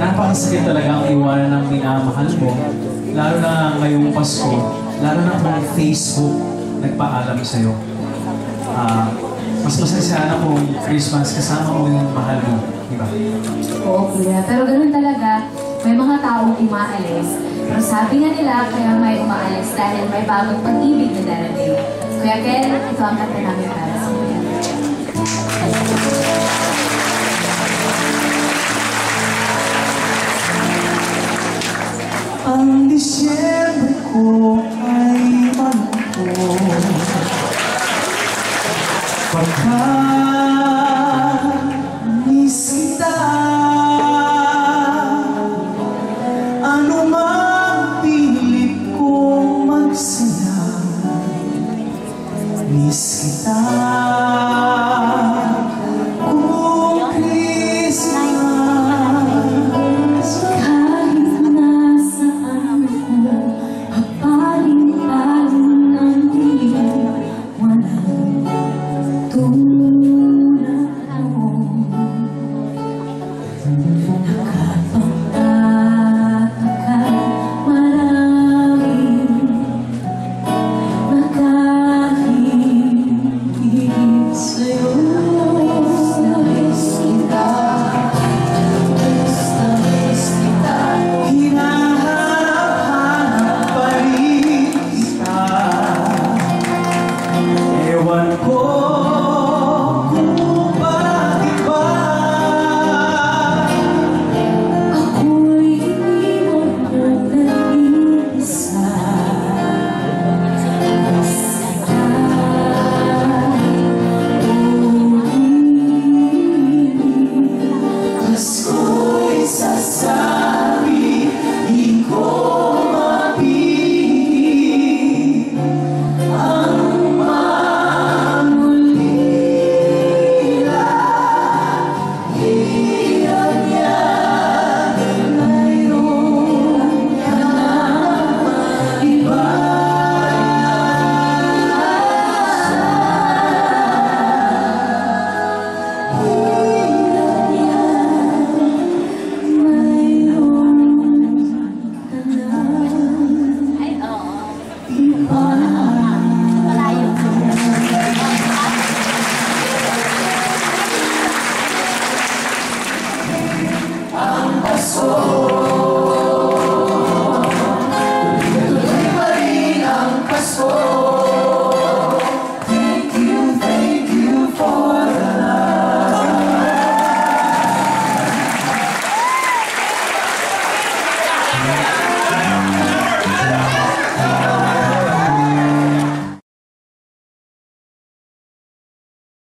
napakasakit talaga ang iwanan ng minamahal mo. Lalo na ngayong Pasko, lalo na kung Facebook nagpaalam sa'yo. Mas masaya sana kung Christmas kasama mo yung mahal mo, di ba? Oo, kuya. Pero ganun talaga, may mga taong umaalis. Pero sabi nga nila, kaya may umaalis dahil may bagong pag-ibig na darating. Kuya Ken, ito ang kanta namin para sa kuya. Ang Disyembre ko ay malungkot pagka-miss kita. Ano mang pilit kong magsaya, miss kita. Kung